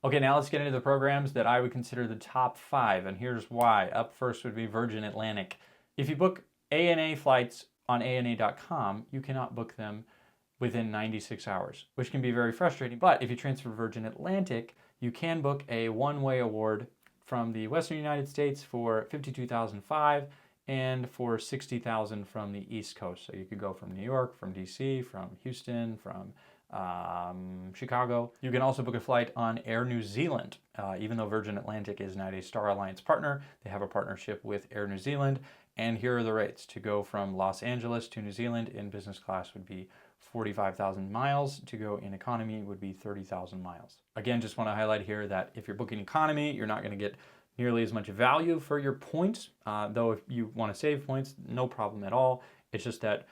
Okay, now let's get into the programs that I would consider the top 5, and here's why. Up first would be Virgin Atlantic. If you book ANA flights on ANA.com, you cannot book them within 96 hours, which can be very frustrating. But if you transfer Virgin Atlantic, you can book a one-way award from the Western United States for $52,500 and for $60,000 from the East Coast. So you could go from New York, from DC, from Houston, from Chicago. You can also book a flight on Air New Zealand. Even though Virgin Atlantic is not a Star Alliance partner, they have a partnership with Air New Zealand. And here are the rates. To go from Los Angeles to New Zealand in business class would be 45,000 miles. To go in economy would be 30,000 miles. Again, just want to highlight here that if you're booking economy, you're not going to get nearly as much value for your points. Though if you want to save points, no problem at all. It's just that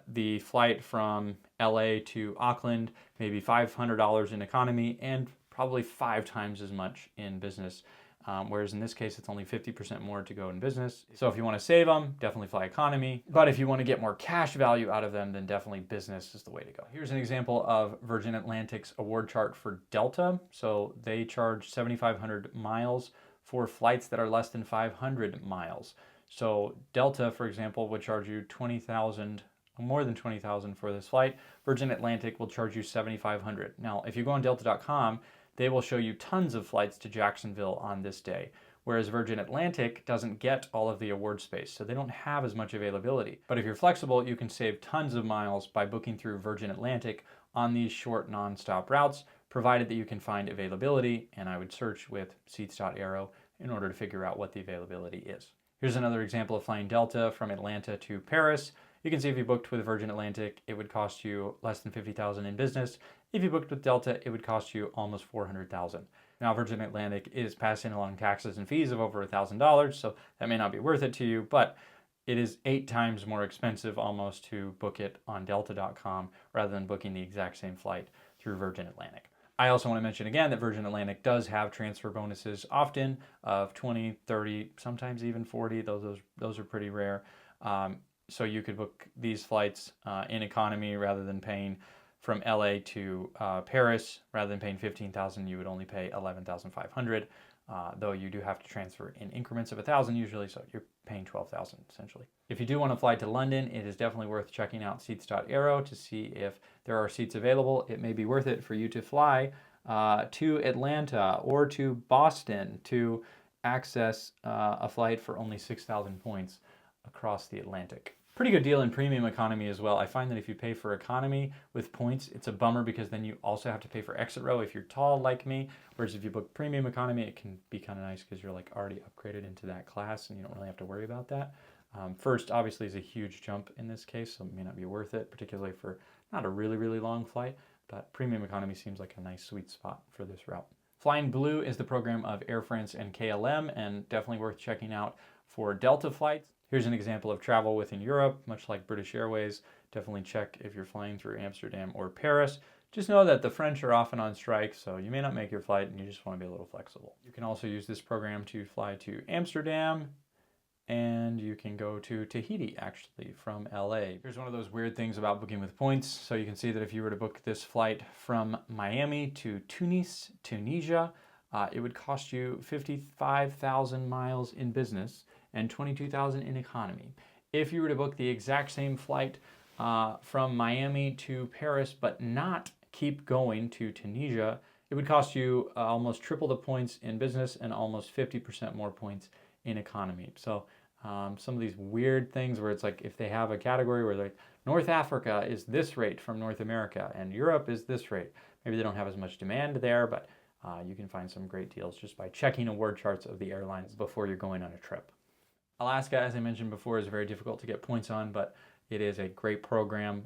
the flight from LA to Auckland may be $500 in economy and probably 5 times as much in business. Whereas in this case, it's only 50% more to go in business. So if you want to save them, definitely fly economy. But if you want to get more cash value out of them, then definitely business is the way to go. Here's an example of Virgin Atlantic's award chart for Delta. So they charge 7,500 miles for flights that are less than 500 miles. So Delta, for example, would charge you $20,000, more than $20,000 for this flight. Virgin Atlantic will charge you $7,500. Now, if you go on Delta.com, they will show you tons of flights to Jacksonville on this day, whereas Virgin Atlantic doesn't get all of the award space, so they don't have as much availability. But if you're flexible, you can save tons of miles by booking through Virgin Atlantic on these short non-stop routes, provided that you can find availability, and I would search with seats.aero in order to figure out what the availability is. Here's another example of flying Delta from Atlanta to Paris. You can see if you booked with Virgin Atlantic, it would cost you less than $50,000 in business. If you booked with Delta, it would cost you almost $400,000. Now, Virgin Atlantic is passing along taxes and fees of over $1,000, so that may not be worth it to you, but it is 8 times more expensive almost to book it on Delta.com rather than booking the exact same flight through Virgin Atlantic. I also want to mention again that Virgin Atlantic does have transfer bonuses often of 20, 30, sometimes even 40. Those are pretty rare. So you could book these flights in economy rather than paying from LA to Paris. Rather than paying $15,000, you would only pay $11,500. Though you do have to transfer in increments of $1,000 usually, so you're paying $12,000 essentially. If you do want to fly to London, it is definitely worth checking out seats.aero to see if there are seats available. It may be worth it for you to fly to Atlanta or to Boston to access a flight for only 6,000 points across the Atlantic. Pretty good deal in premium economy as well. I find that if you pay for economy with points, it's a bummer because then you also have to pay for exit row if you're tall like me. Whereas if you book premium economy, it can be kind of nice because you're like already upgraded into that class and you don't really have to worry about that. First, obviously, is a huge jump in this case, so it may not be worth it, particularly for not a really, really long flight, but premium economy seems like a nice sweet spot for this route. Flying Blue is the program of Air France and KLM, and definitely worth checking out for Delta flights. Here's an example of travel within Europe, much like British Airways. Definitely check if you're flying through Amsterdam or Paris. Just know that the French are often on strike, so you may not make your flight and you just want to be a little flexible. You can also use this program to fly to Amsterdam, and you can go to Tahiti actually from LA. Here's one of those weird things about booking with points. So you can see that if you were to book this flight from Miami to Tunis, Tunisia, it would cost you 55,000 miles in business and 22,000 in economy. If you were to book the exact same flight from Miami to Paris, but not keep going to Tunisia, it would cost you almost triple the points in business and almost 50% more points in economy. So some of these weird things where it's like if they have a category where like North Africa is this rate from North America and Europe is this rate. Maybe they don't have as much demand there, but you can find some great deals just by checking award charts of the airlines before you're going on a trip. Alaska, as I mentioned before, is very difficult to get points on, but it is a great program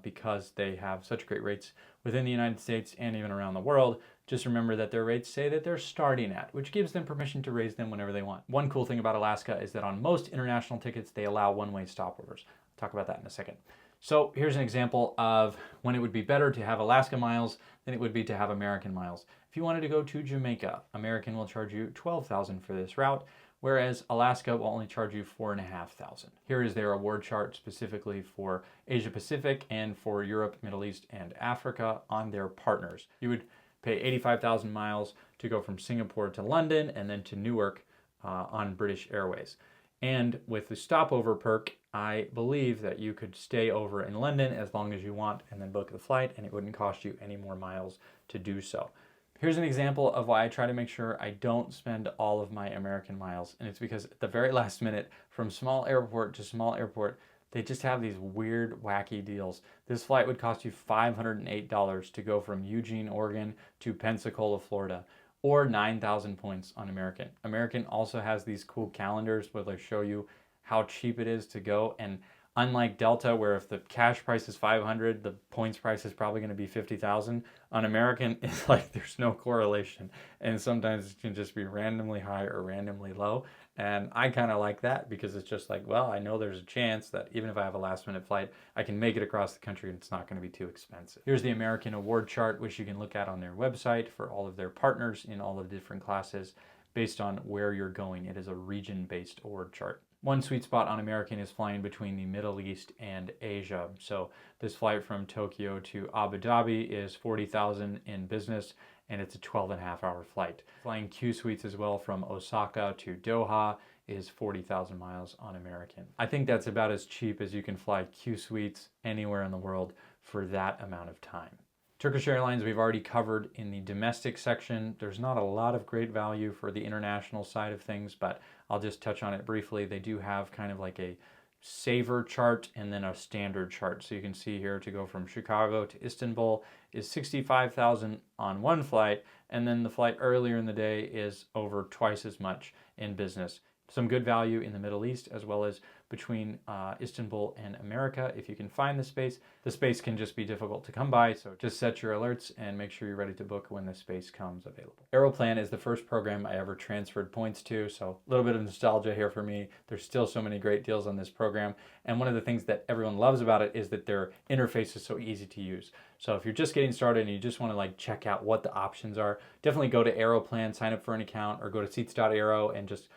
because they have such great rates within the United States and even around the world. Just remember that their rates say that they're starting at, which gives them permission to raise them whenever they want. One cool thing about Alaska is that on most international tickets, they allow one-way stopovers. I'll talk about that in a second. So here's an example of when it would be better to have Alaska miles than it would be to have American miles. If you wanted to go to Jamaica, American will charge you $12,000 for this route, whereas Alaska will only charge you $4,500. Here is their award chart specifically for Asia Pacific and for Europe, Middle East, and Africa on their partners. You would pay 85,000 miles to go from Singapore to London and then to Newark on British Airways. And with the stopover perk, I believe that you could stay over in London as long as you want and then book the flight, and it wouldn't cost you any more miles to do so. Here's an example of why I try to make sure I don't spend all of my American miles. And it's because at the very last minute, from small airport to small airport, they just have these weird, wacky deals. This flight would cost you $508 to go from Eugene, Oregon to Pensacola, Florida, or 9,000 points on American. American also has these cool calendars where they show you how cheap it is to go. And unlike Delta, where if the cash price is 500, the points price is probably going to be 50,000. On American, it's like there's no correlation, and sometimes it can just be randomly high or randomly low. And I kind of like that because it's just like, well, I know there's a chance that even if I have a last-minute flight, I can make it across the country and it's not going to be too expensive. Here's the American award chart, which you can look at on their website for all of their partners in all of the different classes based on where you're going. It is a region-based award chart. One sweet spot on American is flying between the Middle East and Asia. So this flight from Tokyo to Abu Dhabi is 40,000 in business, and it's a 12.5-hour flight. Flying Q suites as well from Osaka to Doha is 40,000 miles on American. I think that's about as cheap as you can fly Q suites anywhere in the world for that amount of time. Turkish Airlines we've already covered in the domestic section. There's not a lot of great value for the international side of things, but I'll just touch on it briefly. They do have kind of like a saver chart and then a standard chart. So you can see here to go from Chicago to Istanbul is 65,000 on one flight, and then the flight earlier in the day is over twice as much in business. Some good value in the Middle East as well as between Istanbul and America if you can find the space. The space can just be difficult to come by, so just set your alerts and make sure you're ready to book when the space comes available. Aeroplan is the first program I ever transferred points to, so a little bit of nostalgia here for me. There's still so many great deals on this program, and one of the things that everyone loves about it is that their interface is so easy to use. So if you're just getting started and you just want to like check out what the options are, definitely go to Aeroplan, sign up for an account, or go to seats.aero and just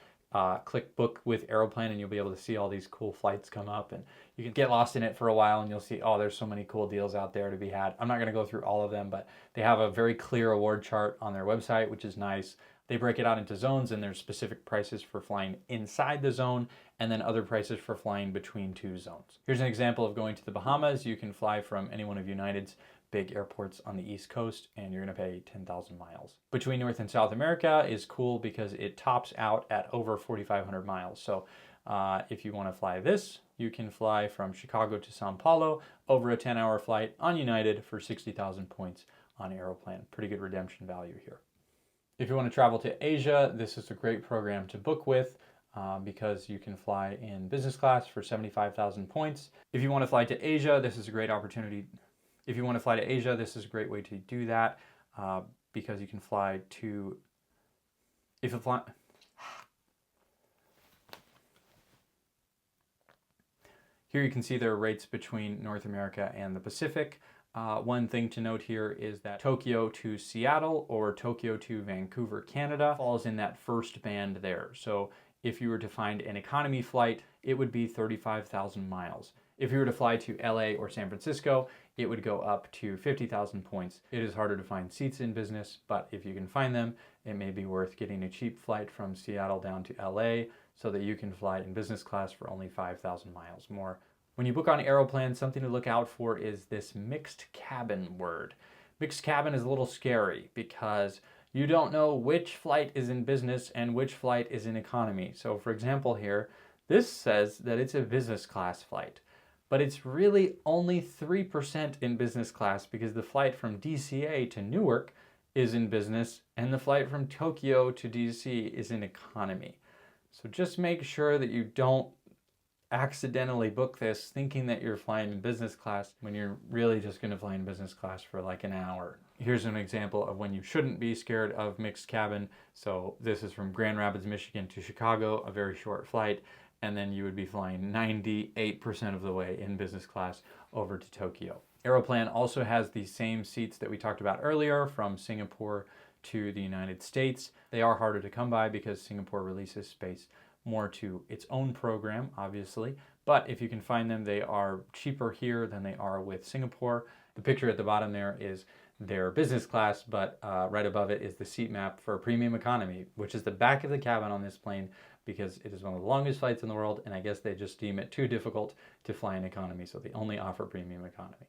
click book with Aeroplan, and you'll be able to see all these cool flights come up, and you can get lost in it for a while and you'll see, oh, there's so many cool deals out there to be had. I'm not going to go through all of them, but they have a very clear award chart on their website, which is nice. They break it out into zones, and there's specific prices for flying inside the zone and then other prices for flying between two zones. Here's an example of going to the Bahamas. You can fly from any one of United's big airports on the East Coast, and you're going to pay 10,000 miles. Between North and South America is cool because it tops out at over 4,500 miles. So if you want to fly this, you can fly from Chicago to Sao Paulo over a 10-hour flight on United for 60,000 points on Aeroplan. Pretty good redemption value here. If you want to travel to Asia, this is a great program to book with because you can fly in business class for 75,000 points. If you want to fly to Asia, this is a great opportunity. If you want to fly to Asia, this is a great way to do that because you can fly to, if you fly, here you can see there are rates between North America and the Pacific. One thing to note here is that Tokyo to Seattle or Tokyo to Vancouver, Canada falls in that first band there. So if you were to find an economy flight, it would be 35,000 miles. If you were to fly to LA or San Francisco, it would go up to 50,000 points. It is harder to find seats in business, but if you can find them, it may be worth getting a cheap flight from Seattle down to LA so that you can fly in business class for only 5,000 miles more. When you book on Aeroplan, something to look out for is this mixed cabin word. Mixed cabin is a little scary because you don't know which flight is in business and which flight is in economy. So for example here, this says that it's a business class flight, but it's really only 3% in business class because the flight from DCA to Newark is in business and the flight from Tokyo to DC is in economy. So just make sure that you don't accidentally book this thinking that you're flying in business class when you're really just going to fly in business class for like an hour. Here's an example of when you shouldn't be scared of mixed cabin. So this is from Grand Rapids, Michigan to Chicago, a very short flight, and then you would be flying 98% of the way in business class over to Tokyo. Aeroplan also has the same seats that we talked about earlier from Singapore to the United States. They are harder to come by because Singapore releases space more to its own program, obviously. But if you can find them, they are cheaper here than they are with Singapore. The picture at the bottom there is their business class, but right above it is the seat map for premium economy, which is the back of the cabin on this plane because it is one of the longest flights in the world, and I guess they just deem it too difficult to fly in economy, so they only offer premium economy.